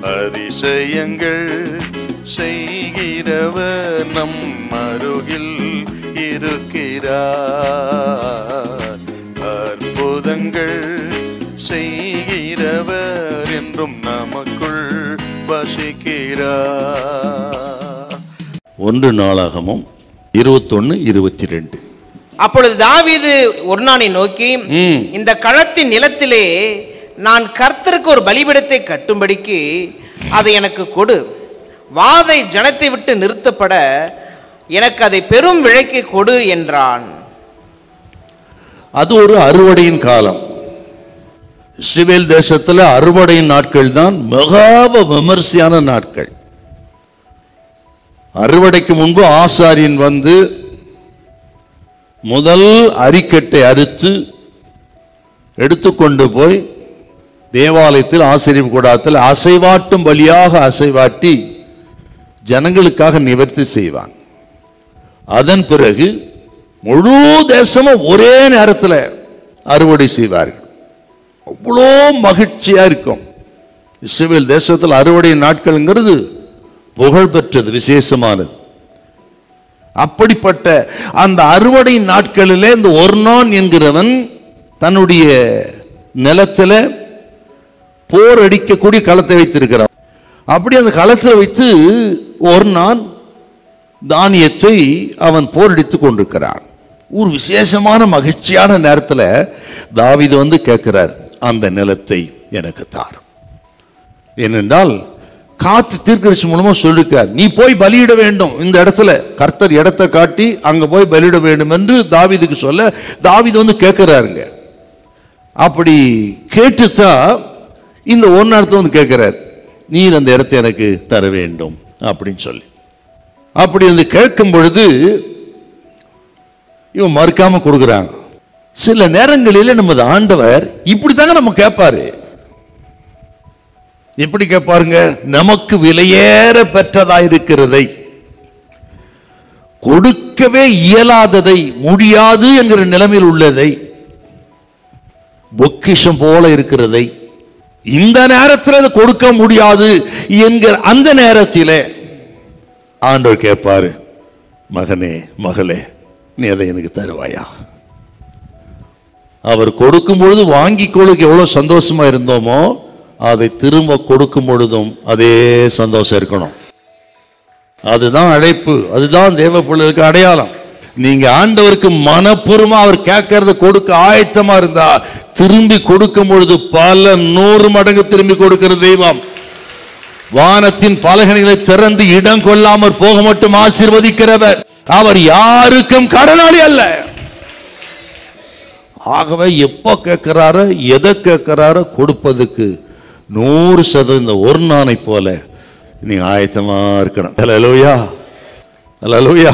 அதிசயங்கள் செய்கிறவர் நம் அருகில் இருக்கிறார். அற்புதங்கள் செய்கிறவர் என்றும் நமக்குள் வசிக்கிறார். 1 நாளாகமம் 21:22. அப்பொழுது தாவீது ஒர்னானை நோக்கி, இந்த களத்தின் நிலத்திலே நான் கர்த்தருக்கு ஒரு பலிபீடத்தை கட்டும்படிக்கு அதை எனக்கு கொடு. வாதை ஜனத்தை விட்டு நிறுத்தப்பட எனக்கு அதை பெரும் விலைக்கு கொடு என்றான். அது ஒரு அறுவடையின் காலம். இஸ்ரவேல் தேசத்தில் அறுவடையின் நாட்கள் தான் மிக விமர்சையான நாட்கள். அறுவடைக்கு முன்பு ஆசாரியன் வந்து முதல் அரிக்கட்டை அறுத்து எடுத்துக்கொண்டு போய் தேவாலயத்தில் ஆசீர்வாத கூடாரத்தில் அசைவாட்டும் பலியாக அசைவாட்டி ஜனங்களுக்காக நிவர்த்தி செய்வான். அதன் பிறகு முழு தேசமும் ஒரே நேரத்தில் அறுவடை செய்வார்கள். அவ்வளோ மகிழ்ச்சியா இருக்கும். இஸ்ரவேல் தேசத்தில் அறுவடை நாட்கள்ங்கிறது புகழ் பெற்றது, விசேஷமானது. அப்படிப்பட்ட அந்த அறுவடை நாட்களிலே இந்த ஒர்னான் என்கிறவன் தன்னுடைய நிலத்தில் போர் அடிக்கக்கூடிய களத்தை வைத்திருக்கிறான். அப்படி அந்த களத்தை வைத்து ஒர்னான் தானியத்தை அவன் போரடித்துக் கொண்டிருக்கிறான். ஒரு விசேஷமான மகிழ்ச்சியான நேரத்தில் தாவீது வந்து கேட்கிறார், அந்த நிலத்தை எனக்கு தாரும். ஏனென்றால் காத்து தீர்க்கதரிசி மூலமா சொல்லிருக்கார், நீ போய் பலியிட வேண்டும், இந்த இடத்துல கர்த்தர் இடத்தை காட்டி அங்க போய் பலியிட வேண்டும் என்று தாவீதுக்கு சொல்ல தாவீது வந்து கேட்கிறாருங்க. அப்படி கேட்டுத்தான் இந்த ஒரு நேரத்தை வந்து கேட்கிறார், நீர் அந்த இடத்தை எனக்கு தர வேண்டும் அப்படின்னு சொல்லி. அப்படி வந்து கேட்கும் பொழுது இவன் மறுக்காம கொடுக்குறாங்க. சில நேரங்களில் நமது ஆண்டவர் இப்படித்தாங்க நம்ம கேட்பாரு. எப்படி கேட்பாருங்க? நமக்கு விலையேற பெற்றதாயிருக்கிறதை, கொடுக்கவே இயலாததை, முடியாது என்கிற நிலைமையில் உள்ளதை, பொக்கிஷம் போல இருக்கிறதை இந்த நேரத்தில் அதை கொடுக்க முடியாது என்கிற அந்த நேரத்தில் ஆண்டவர் கேட்பாரு, மகனே மகளே நீ அதை எனக்கு தருவாயா? அவர் கொடுக்கும் பொழுது வாங்கி கொள்ளுக்கு எவ்வளவு சந்தோஷமா இருந்தோமோ அதை திரும்ப கொடுக்கும் பொழுதும் அதே சந்தோஷம் இருக்கணும். அதுதான் அழைப்பு, அதுதான் தேவ பிள்ளைகளுக்கு அடையாளம். நீங்க ஆண்டவருக்கு மனப்பூர்வமா அவர் கேட்கறத கொடுக்க ஆயத்தமா இருந்தா திரும்பி கொடுக்கும் பொழுது பல 100 மடங்கு திரும்பி கொடுக்கிற தெய்வம். வானத்தின் பலகணிகளை திறந்து இடம் கொள்ளாமற் போக மட்டும் ஆசீர்வதிக்கிறவர். அவர் யாருக்கும் கடனாளி அல்ல. ஆகவே எப்ப கேட்கிறாரோ எதை கேட்கிறாரோ கொடுப்பதுக்கு 100% ஒர்னானை போல நீங்க ஆயத்தமா இருக்கணும். அல்லேலூயா, அல்லேலூயா.